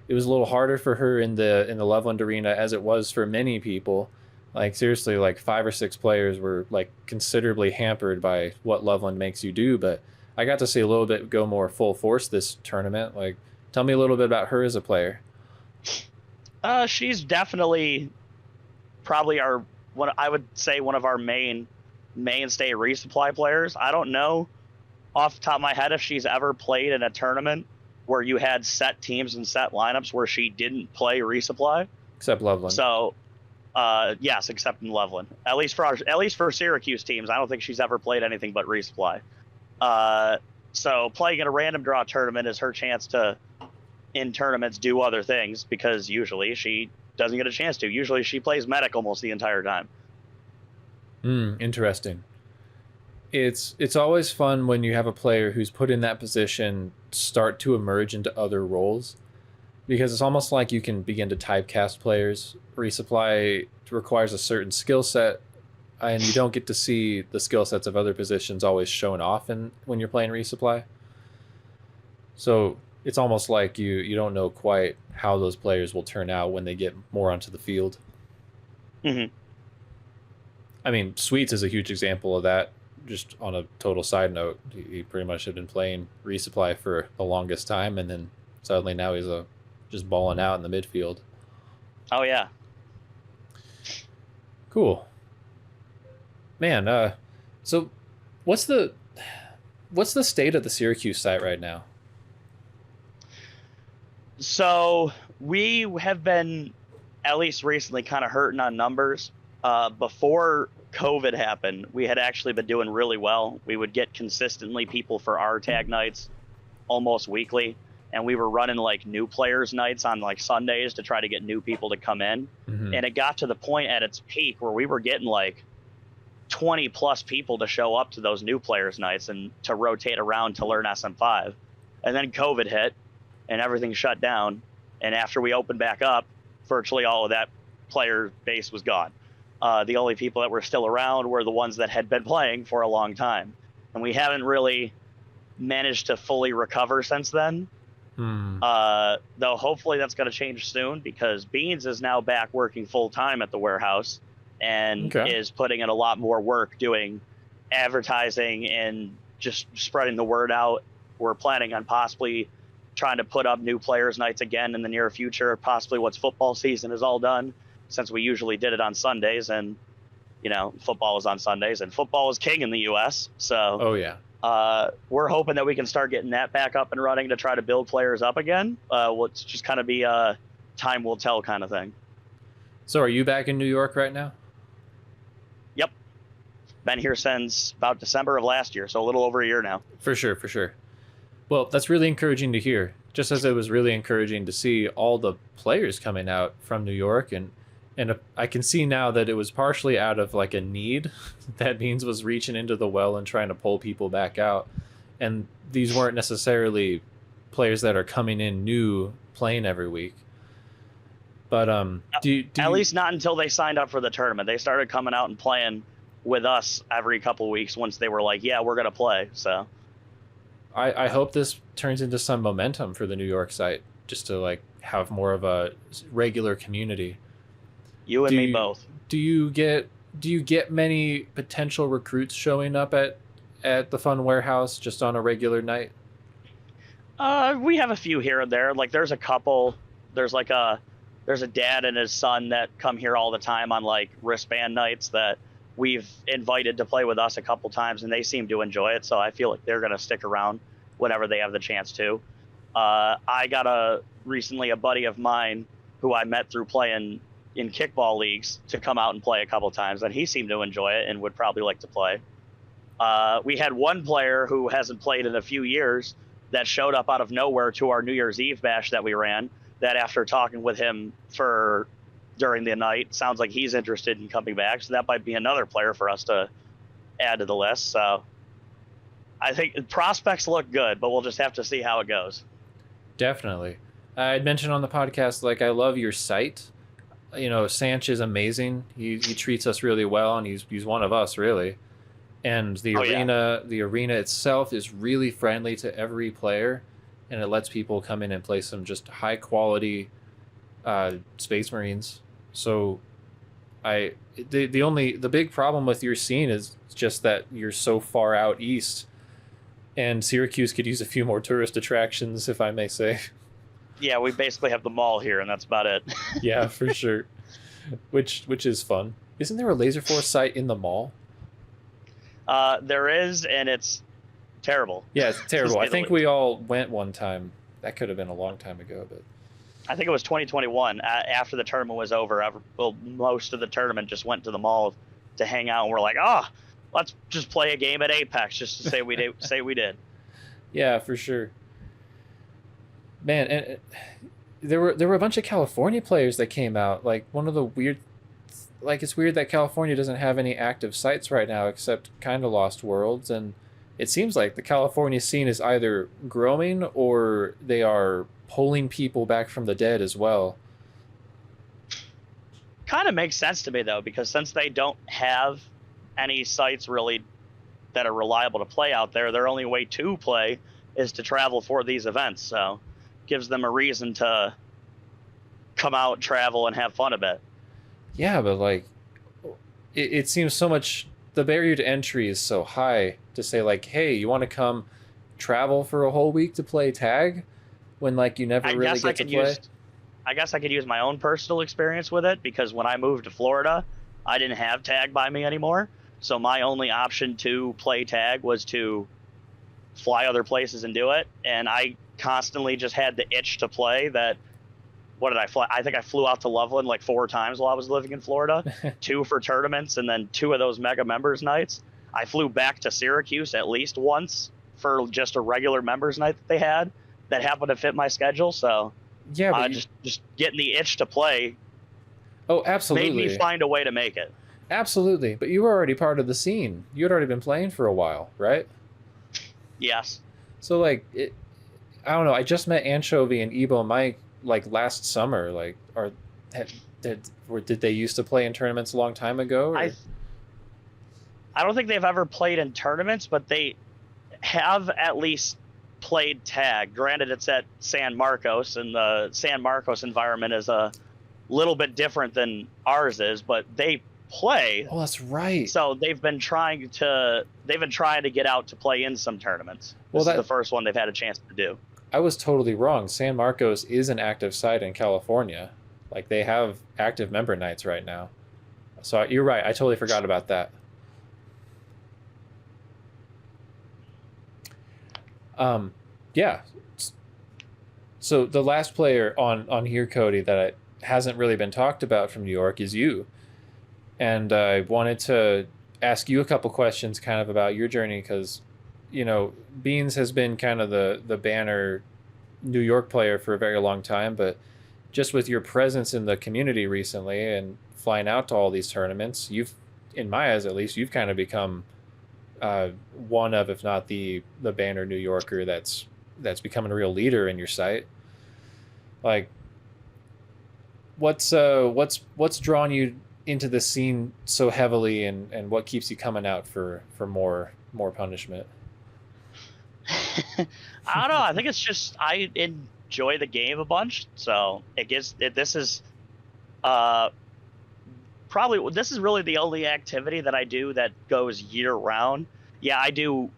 It was a little harder for her in the Loveland arena as it was for many people. Like seriously, like 5 or 6 players were like considerably hampered by what Loveland makes you do. But I got to see a little bit go more full force this tournament. Like, tell me a little bit about her as a player. She's definitely probably I would say one of our mainstay resupply players. I don't know off the top of my head if she's ever played in a tournament where you had set teams and set lineups where she didn't play resupply. Except Loveland. So. Yes, except in Loveland. At least for Syracuse teams, I don't think she's ever played anything but resupply. So playing in a random draw tournament is her chance to, in tournaments, do other things because usually she doesn't get a chance to. Usually she plays medic almost the entire time. Interesting. It's always fun when you have a player who's put in that position start to emerge into other roles. Because it's almost like you can begin to typecast players. Resupply requires a certain skill set, and you don't get to see the skill sets of other positions always shown off when you're playing resupply. So it's almost like you don't know quite how those players will turn out when they get more onto the field. Mm-hmm. I mean, Sweets is a huge example of that. Just on a total side note, he pretty much had been playing resupply for the longest time, and then suddenly now he's just balling out in the midfield. Oh yeah. Cool. Man, so what's the state of the Syracuse site right now? So we have been, at least recently, kind of hurting on numbers. Before COVID happened, we had actually been doing really well. We would get consistently people for our tag nights almost weekly. And we were running like new players nights on like Sundays to try to get new people to come in. Mm-hmm. And it got to the point at its peak where we were getting like 20 plus people to show up to those new players nights and to rotate around to learn SM5. And then COVID hit and everything shut down. And after we opened back up, virtually all of that player base was gone. The only people that were still around were the ones that had been playing for a long time. And we haven't really managed to fully recover since then. Though hopefully that's going to change soon because Beans is now back working full time at the warehouse and is putting in a lot more work doing advertising and just spreading the word out. We're planning on possibly trying to put up new players nights again in the near future, possibly once football season is all done, since we usually did it on Sundays and, you know, football is on Sundays and football is king in the U.S. So, oh yeah. We're hoping that we can start getting that back up and running to try to build players up again. It's just kind of be a time will tell kind of thing. So are you back in New York right now? Yep. Been here since about December of last year, so a little over a year now. For sure. Well, that's really encouraging to hear. Just as it was really encouraging to see all the players coming out from New York, and I can see now that it was partially out of like a need that Beans was reaching into the well and trying to pull people back out. And these weren't necessarily players that are coming in new playing every week. But at least not until they signed up for the tournament. They started coming out and playing with us every couple of weeks once they were like, yeah, we're gonna play. So I hope this turns into some momentum for the New York site, just to like have more of a regular community. you and Do me you both. do you get many potential recruits showing up at the Fun Warehouse just on a regular night? We have a few here and there. Like there's a couple. There's like there's a dad and his son that come here all the time on like wristband nights that we've invited to play with us a couple times, and they seem to enjoy it. So I feel like they're gonna stick around whenever they have the chance to. I got recently a buddy of mine who I met through playing in kickball leagues to come out and play a couple times, and he seemed to enjoy it and would probably like to play. We had one player who hasn't played in a few years that showed up out of nowhere to our New Year's Eve bash that we ran. That after talking with him for during the night, sounds like he's interested in coming back. So that might be another player for us to add to the list. So I think prospects look good, but we'll just have to see how it goes. Definitely. I'd mentioned on the podcast, like, I love your site. You know, Sanch is amazing. He treats us really well, and he's one of us, really. And the arena itself is really friendly to every player, and it lets people come in and play some just high quality Space Marines. So the big problem with your scene is just that you're so far out east, and Syracuse could use a few more tourist attractions, if I may say. Yeah, we basically have the mall here, and that's about it. Yeah, for sure. Which is fun. Isn't there a Laserforce site in the mall? There is, and it's terrible. Yeah, it's terrible. I think we all went one time. That could have been a long time ago, but I think it was 2021. After the tournament was over, most of the tournament just went to the mall to hang out, and we're like, let's just play a game at Apex just to say we did. Say we did. Yeah, for sure. Man, and there were a bunch of California players that came out. Like, one of the weird, like, it's weird that California doesn't have any active sites right now except kind of Lost Worlds, and it seems like the California scene is either growing or they are pulling people back from the dead as well. Kind of makes sense to me though, because since they don't have any sites really that are reliable to play out there, their only way to play is to travel for these events. So gives them a reason to come out, travel, and have fun a bit. Yeah, but like, it seems so much, the barrier to entry is so high to say like, hey, you want to come travel for a whole week to play tag when like you never really get to play? I guess I could use my own personal experience with it, because when I moved to Florida, I didn't have tag by me anymore. So my only option to play tag was to fly other places and do it. And I constantly just had the itch to play that. What did I fly? I think I flew out to Loveland like 4 times while I was living in Florida, 2 for tournaments, and then 2 of those mega members nights. I flew back to Syracuse at least once for just a regular members night that they had that happened to fit my schedule. So yeah, but just getting the itch to play. Oh, absolutely. Made me find a way to make it. Absolutely. But you were already part of the scene. You had already been playing for a while, right? Yes. So like, I don't know. I just met Anchovy and Ebo Mike like last summer. Like, did they used to play in tournaments a long time ago? Or? I don't think they've ever played in tournaments, but they have at least played tag. Granted, it's at San Marcos, and the San Marcos environment is a little bit different than ours is, but they play. Oh, that's right. So they've been trying to get out to play in some tournaments. This is the first one they've had a chance to do. I was totally wrong. San Marcos is an active site in California. Like, they have active member nights right now. So you're right. I totally forgot about that. Yeah. So the last player on here, Cody, that hasn't really been talked about from New York is you. And I wanted to ask you a couple questions kind of about your journey, because, you know, Beans has been kind of the banner New York player for a very long time, but just with your presence in the community recently and flying out to all these tournaments, you've, in my eyes at least, you've kind of become one of, if not the banner New Yorker that's becoming a real leader in your site. Like, what's drawn you into the scene so heavily, and what keeps you coming out for more punishment? I don't know. I think it's just I enjoy the game a bunch, so this is uh probably this is really the only activity that I do that goes year round. Yeah, I do.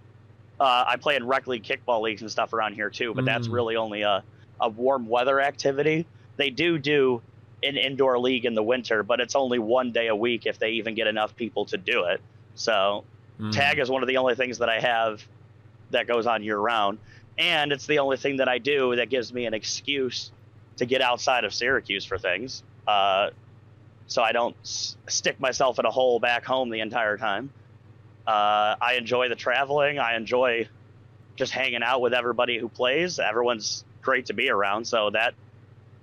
I play in rec league, kickball leagues, and stuff around here too, but that's really only a warm weather activity. They do an indoor league in the winter, but it's only one day a week if they even get enough people to do it. So tag is one of the only things that I have that goes on year round, and it's the only thing that I do that gives me an excuse to get outside of Syracuse for things. So I don't stick myself in a hole back home the entire time. I enjoy the traveling. I enjoy just hanging out with everybody who plays. Everyone's great to be around. So that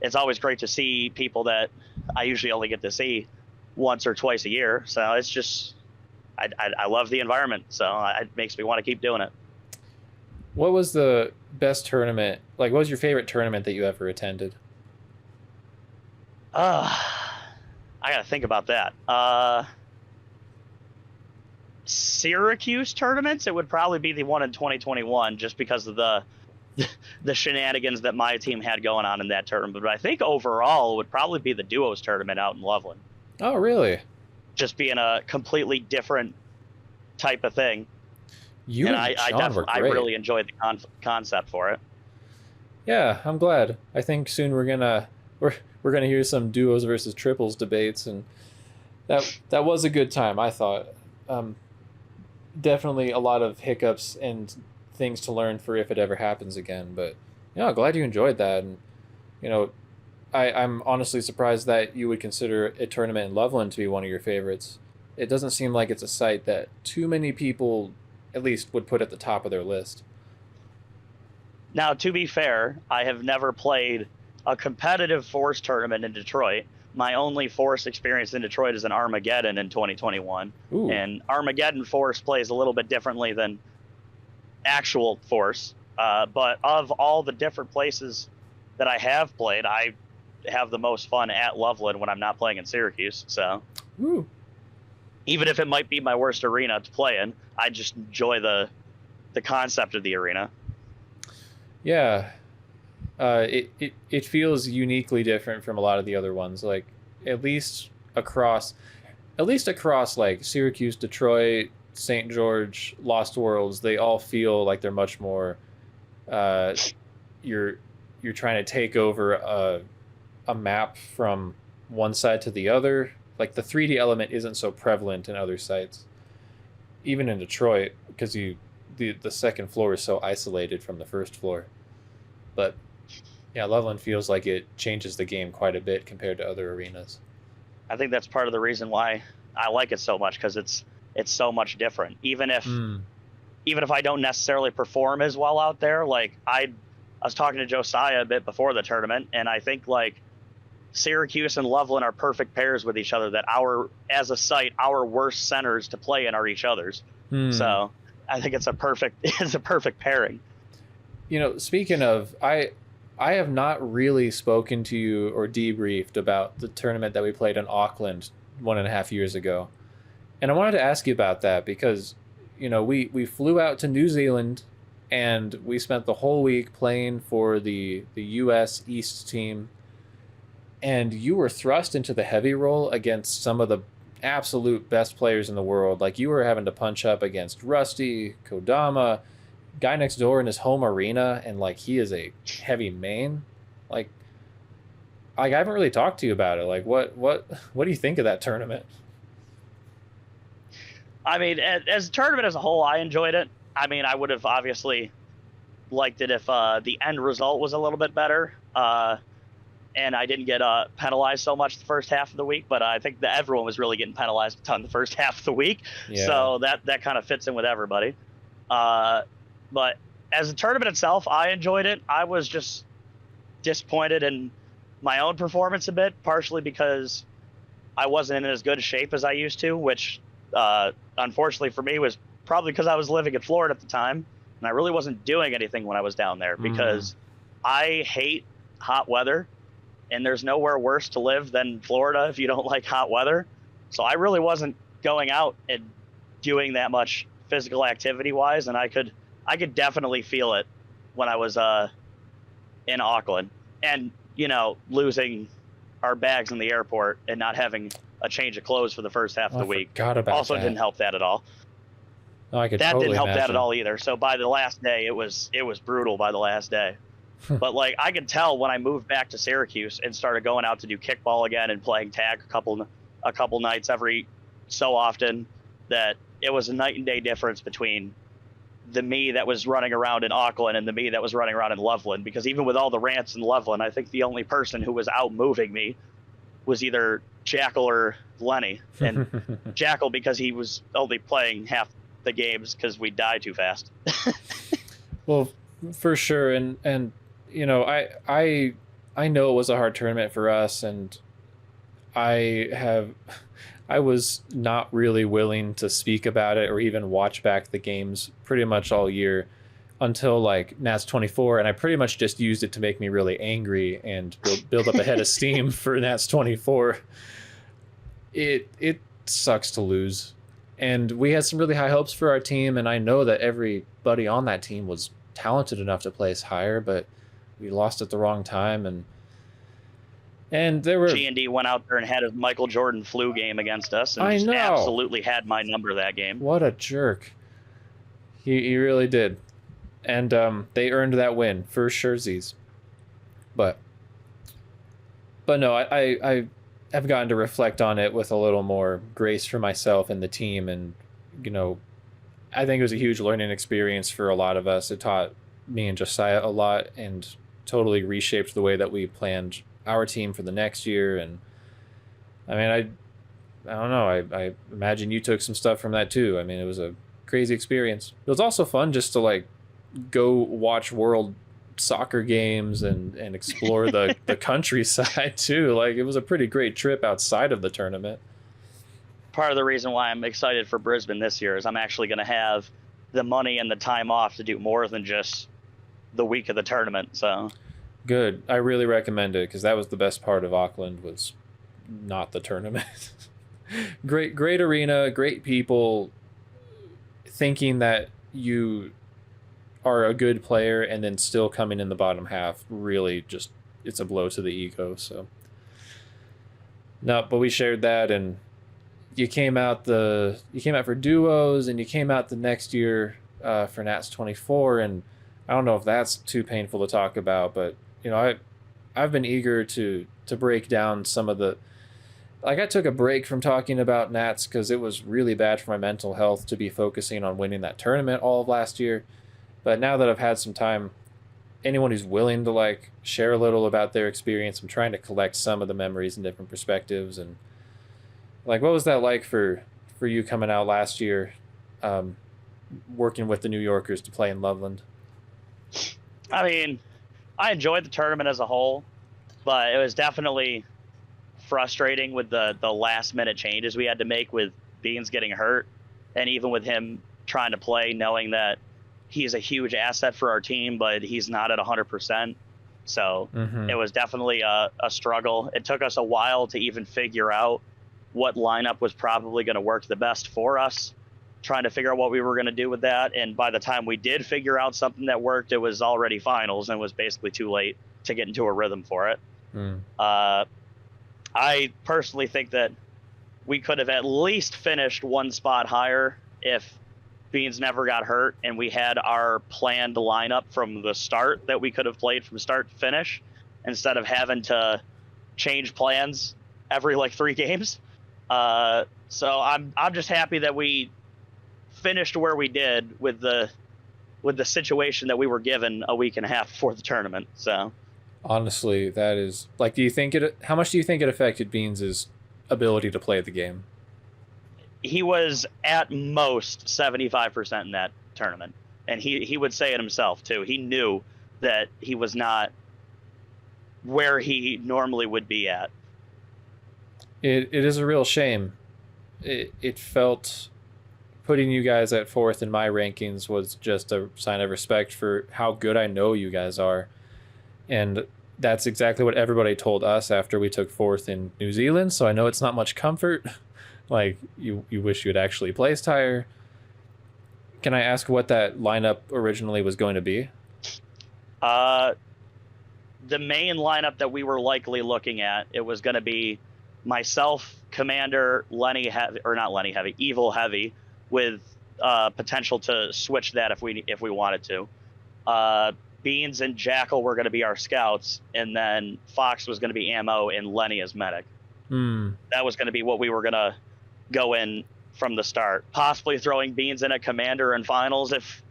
it's always great to see people that I usually only get to see once or twice a year. So it's just, I love the environment. So it makes me want to keep doing it. What was the best tournament? Like, what was your favorite tournament that you ever attended? I gotta think about that. Syracuse tournaments, it would probably be the one in 2021, just because of the shenanigans that my team had going on in that tournament. But I think overall it would probably be the duos tournament out in Loveland. Oh, really? Just being a completely different type of thing. You and I really enjoyed the concept for it. Yeah, I'm glad. I think soon we're gonna hear some duos versus triples debates, and that was a good time, I thought. Definitely a lot of hiccups and things to learn for if it ever happens again. But yeah, glad you enjoyed that. And I'm honestly surprised that you would consider a tournament in Loveland to be one of your favorites. It doesn't seem like it's a site that too many people at least would put at the top of their list. Now, to be fair, I have never played a competitive Force tournament in Detroit. My only Force experience in Detroit is an Armageddon in 2021. Ooh. And Armageddon Force plays a little bit differently than actual Force. But of all the different places that I have played, I have the most fun at Loveland when I'm not playing in Syracuse. So Ooh. Even if it might be my worst arena to play in, I just enjoy the concept of the arena. Yeah. It feels uniquely different from a lot of the other ones. Like at least across like Syracuse, Detroit, St. George, Lost Worlds, they all feel like they're much more you're trying to take over a map from one side to the other. Like the 3D element isn't so prevalent in other sites. Even in Detroit, because the second floor is so isolated from the first floor. But yeah, Loveland feels like it changes the game quite a bit compared to other arenas. I think that's part of the reason why I like it so much, because it's so much different. Even if I don't necessarily perform as well out there, like I was talking to Josiah a bit before the tournament, and I think like Syracuse and Loveland are perfect pairs with each other. That as a site, our worst centers to play in are each other's. So I think it's a perfect pairing. Speaking of, I have not really spoken to you or debriefed about the tournament that we played in Auckland 1.5 years ago. And I wanted to ask you about that because, we flew out to New Zealand and we spent the whole week playing for the U.S. East team. And you were thrust into the heavy role against some of the absolute best players in the world. Like you were having to punch up against Rusty, Kodama, guy next door in his home arena, and like he is a heavy main. Like I haven't really talked to you about it. Like what do you think of that tournament? I mean, as a tournament as a whole, I enjoyed it. I mean, I would have obviously liked it if the end result was a little bit better. And I didn't get penalized so much the first half of the week, but I think that everyone was really getting penalized a ton the first half of the week. Yeah. So that kind of fits in with everybody. But as a tournament itself, I enjoyed it. I was just disappointed in my own performance a bit, partially because I wasn't in as good a shape as I used to, which unfortunately for me was probably because I was living in Florida at the time, and I really wasn't doing anything when I was down there because I hate hot weather. And there's nowhere worse to live than Florida if you don't like hot weather. So I really wasn't going out and doing that much physical activity wise, and I could definitely feel it when I was in Auckland, and losing our bags in the airport and not having a change of clothes for the first half of the week forgot about also that. didn't help that at all. Oh, I could That totally didn't help imagine. that at all either. So by the last day, it was brutal by the last day. But like I could tell when I moved back to Syracuse and started going out to do kickball again and playing tag a couple nights every so often, that it was a night and day difference between the me that was running around in Auckland and the me that was running around in Loveland. Because even with all the rants in Loveland, I think the only person who was out moving me was either Jackal or Lenny. And Jackal because he was only playing half the games because we die too fast. Well, for sure, and I know it was a hard tournament for us, and I was not really willing to speak about it or even watch back the games pretty much all year until like Nats 24, and I pretty much just used it to make me really angry and build up a head of steam for Nats 24. It sucks to lose, and we had some really high hopes for our team, and I know that everybody on that team was talented enough to place higher, but we lost at the wrong time, and there were G&D went out there and had a Michael Jordan flu game against us, and I just know. absolutely had my number that game. What a jerk. He really did. And they earned that win for surezies. But no, I have gotten to reflect on it with a little more grace for myself and the team, and I think it was a huge learning experience for a lot of us. It taught me and Josiah a lot and totally reshaped the way that we planned our team for the next year. And I mean, I don't know. I imagine you took some stuff from that too. I mean, it was a crazy experience. It was also fun just to like go watch world soccer games and explore the countryside too. Like it was a pretty great trip outside of the tournament. Part of the reason why I'm excited for Brisbane this year is I'm actually going to have the money and the time off to do more than just the week of the tournament. So good. I really recommend it because that was the best part of Auckland, was not the tournament. Great arena, great people, thinking that you are a good player and then still coming in the bottom half. Really just, it's a blow to the ego. So no, but we shared that, and you came out for duos, and you came out the next year for Nats 24, and I don't know if that's too painful to talk about, but I've been eager to break down some of the, like, I took a break from talking about Nats because it was really bad for my mental health to be focusing on winning that tournament all of last year. But now that I've had some time, anyone who's willing to like share a little about their experience, I'm trying to collect some of the memories and different perspectives. And like, what was that like for you coming out last year, working with the New Yorkers to play in Loveland? I mean, I enjoyed the tournament as a whole, but it was definitely frustrating with the last minute changes we had to make with Beans getting hurt, and even with him trying to play knowing that he's a huge asset for our team, but he's not at 100%. So It was definitely a struggle. It took us a while to even figure out what lineup was probably going to work the best for us, trying to figure out what we were going to do with that. And by the time we did figure out something that worked, it was already finals and it was basically too late to get into a rhythm for it. I personally think that we could have at least finished one spot higher if Beans never got hurt and we had our planned lineup from the start that we could have played from start to finish, instead of having to change plans every like 3 games. So I'm just happy that we finished where we did with the situation that we were given a week and a half before the tournament. So honestly, that is like, how much do you think it affected Beans's ability to play the game? He was at most 75% in that tournament, and he would say it himself too. He knew that he was not where he normally would be at. It is a real shame. It felt, putting you guys at 4th in my rankings was just a sign of respect for how good I know you guys are. And that's exactly what everybody told us after we took 4th in New Zealand. So I know it's not much comfort Like you wish you had actually placed higher. Can I ask what that lineup originally was going to be? The main lineup that we were likely looking at, it was going to be myself, Commander, Lenny Heavy, or not Lenny Heavy, Evil Heavy, with potential to switch that if we wanted to. Beans and Jackal were going to be our scouts, and then Fox was going to be ammo and Lenny as medic. That was going to be what we were going to go in from the start. Possibly throwing Beans in a Commander in finals if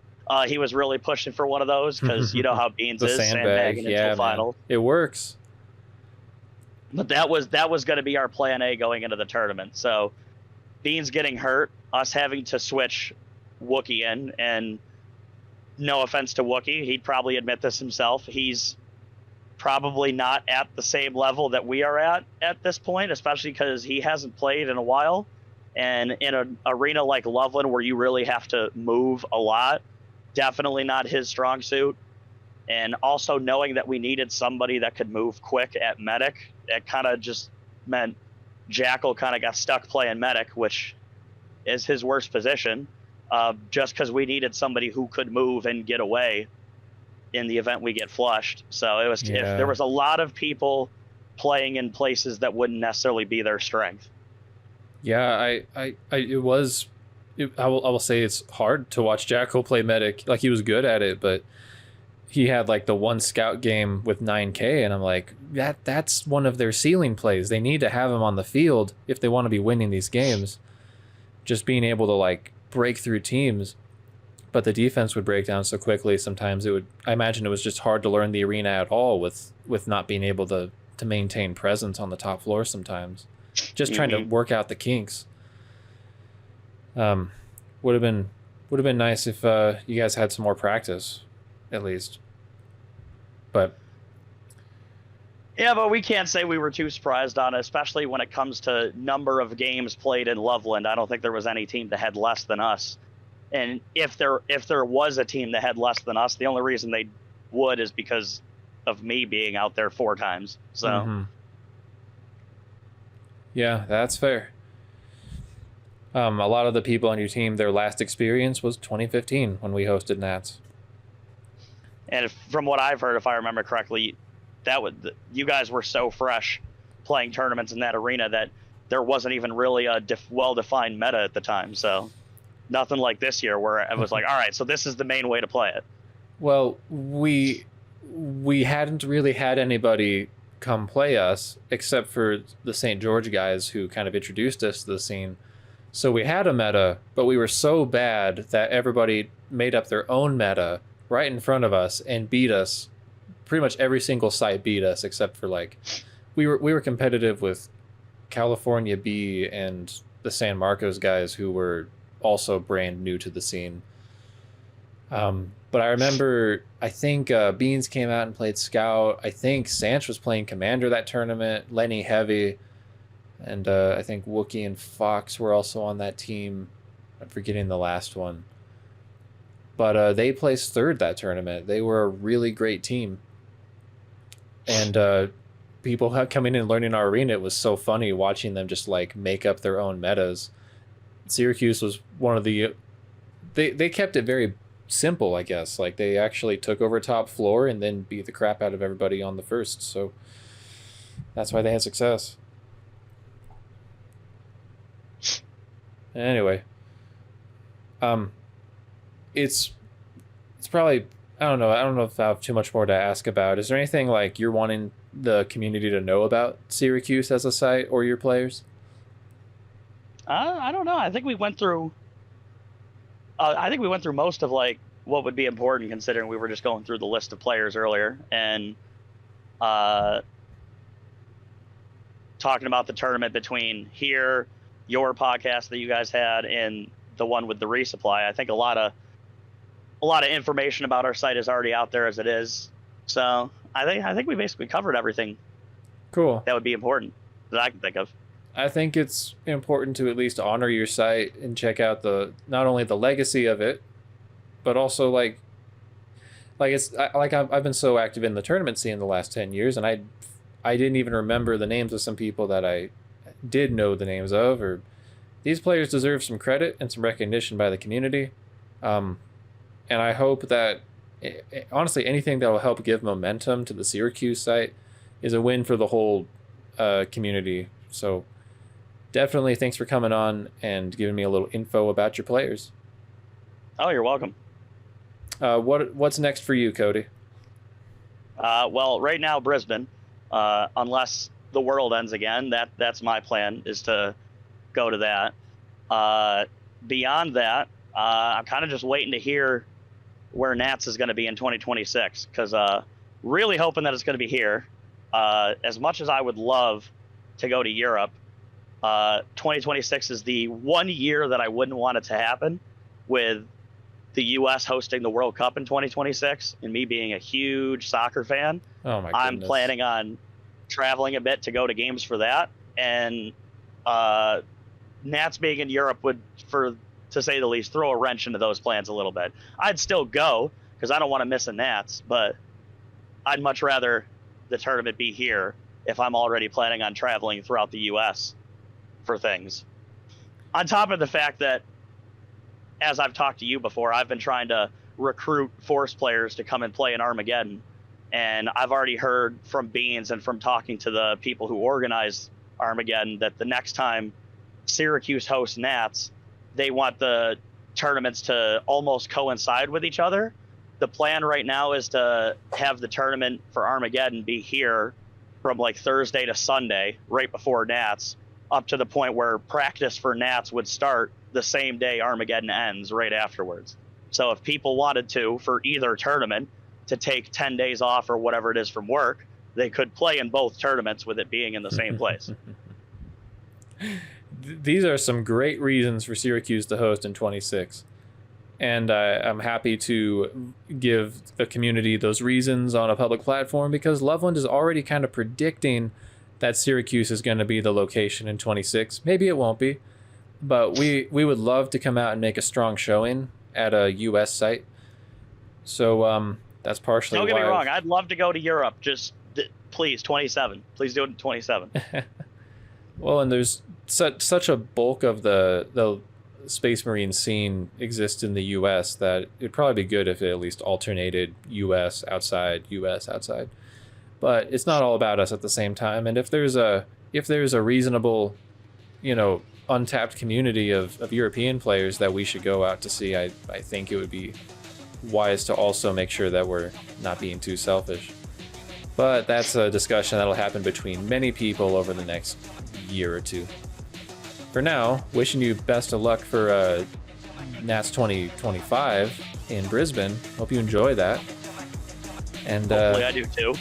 he was really pushing for one of those, because you know how Beans is sandbagging until finals. It works. But that was going to be our plan A going into the tournament. So Beans getting hurt, us having to switch Wookiee in, and no offense to Wookiee, he'd probably admit this himself. He's probably not at the same level that we are at this point, especially because he hasn't played in a while. And in an arena like Loveland where you really have to move a lot, definitely not his strong suit. And also knowing that we needed somebody that could move quick at medic, it kind of just meant Jackal kind of got stuck playing medic, which is his worst position, just because we needed somebody who could move and get away in the event we get flushed. So it was if there was a lot of people playing in places that wouldn't necessarily be their strength. Yeah, I will say it's hard to watch Jackal play medic. Like, he was good at it, but he had like the one scout game with 9K, and I'm like, that's one of their ceiling plays. They need to have him on the field if they want to be winning these games. Just being able to like break through teams, but the defense would break down so quickly. Sometimes I imagine it was just hard to learn the arena at all with not being able to maintain presence on the top floor sometimes. Just trying to work out the kinks. Would have been nice if you guys had some more practice, at least. But yeah, but we can't say we were too surprised on it, especially when it comes to number of games played in Loveland. I don't think there was any team that had less than us. And if there was a team that had less than us, the only reason they would is because of me being out there 4 times. So yeah, that's fair. A lot of the people on your team, their last experience was 2015 when we hosted Nats. And from what I've heard, if I remember correctly, you guys were so fresh playing tournaments in that arena that there wasn't even really a well-defined meta at the time. So nothing like this year where it was like, all right, so this is the main way to play it. Well, we hadn't really had anybody come play us except for the St. George guys who kind of introduced us to the scene. So we had a meta, but we were so bad that everybody made up their own meta right in front of us and beat us. Pretty much every single site beat us except for like we were competitive with California B and the San Marcos guys who were also brand new to the scene. But I remember, I think Beans came out and played Scout. I think Sanch was playing Commander that tournament. Lenny Heavy, and I think Wookiee and Fox were also on that team. I'm forgetting the last one. But they placed 3rd that tournament. They were a really great team. And people coming in and learning our arena, it was so funny watching them just like make up their own metas. Syracuse was one of the... They kept it very simple, I guess. Like, they actually took over top floor and then beat the crap out of everybody on the first. So that's why they had success. Anyway, it's probably, I don't know if I have too much more to ask about. Is there anything like you're wanting the community to know about Syracuse as a site or your players? I don't know. I think we went through most of like what would be important, considering we were just going through the list of players earlier, and talking about the tournament between here, your podcast that you guys had, and the one with the resupply. I think a lot of information about our site is already out there as it is. So I think we basically covered everything. Cool. That would be important that I can think of. I think it's important to at least honor your site and check out not only the legacy of it, but also like I've been so active in the tournament scene the last 10 years, and I didn't even remember the names of some people that I did know the names of, or these players deserve some credit and some recognition by the community. And I hope that, honestly, anything that will help give momentum to the Syracuse site is a win for the whole community. So definitely thanks for coming on and giving me a little info about your players. Oh, you're welcome. What's next for you, Cody? Well, right now, Brisbane, unless the world ends again, that's my plan, is to go to that. Beyond that, I'm kind of just waiting to hear where Nats is going to be in 2026, because really hoping that it's going to be here. As much as I would love to go to Europe, 2026 is the 1 year that I wouldn't want it to happen, with the U.S. hosting the World Cup in 2026, and me being a huge soccer fan. Oh my goodness. I'm planning on traveling a bit to go to games for that, and Nats being in Europe would, to say the least, throw a wrench into those plans a little bit. I'd still go because I don't want to miss a Nats, but I'd much rather the tournament be here if I'm already planning on traveling throughout the U.S. for things. On top of the fact that, as I've talked to you before, I've been trying to recruit Force players to come and play in Armageddon. And I've already heard from Beans and from talking to the people who organize Armageddon that the next time Syracuse hosts Nats, they want the tournaments to almost coincide with each other. The plan right now is to have the tournament for Armageddon be here from like Thursday to Sunday, right before Nats, up to the point where practice for Nats would start the same day Armageddon ends, right afterwards. So if people wanted to, for either tournament, to take 10 days off or whatever it is from work, they could play in both tournaments with it being in the same place. These are some great reasons for Syracuse to host in 26. And I'm happy to give the community those reasons on a public platform, because Loveland is already kind of predicting that Syracuse is going to be the location in 26. Maybe it won't be, but we would love to come out and make a strong showing at a U.S. site. So that's partially why. Don't get me wrong, I'd love to go to Europe. Just please, 27. Please do it in 27. Well, and there's such a bulk of the Space Marine scene exists in the U.S. that it'd probably be good if it at least alternated U.S. outside. But it's not all about us at the same time. And if there's a reasonable, untapped community of European players that we should go out to see, I think it would be wise to also make sure that we're not being too selfish. But that's a discussion that'll happen between many people over the next year or two. For now, wishing you best of luck for Nats 2025 in Brisbane. Hope you enjoy that. And hopefully I do too.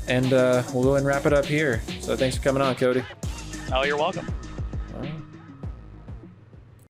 And we'll go ahead and wrap it up here. So thanks for coming on, Cody. Oh, you're welcome. All right.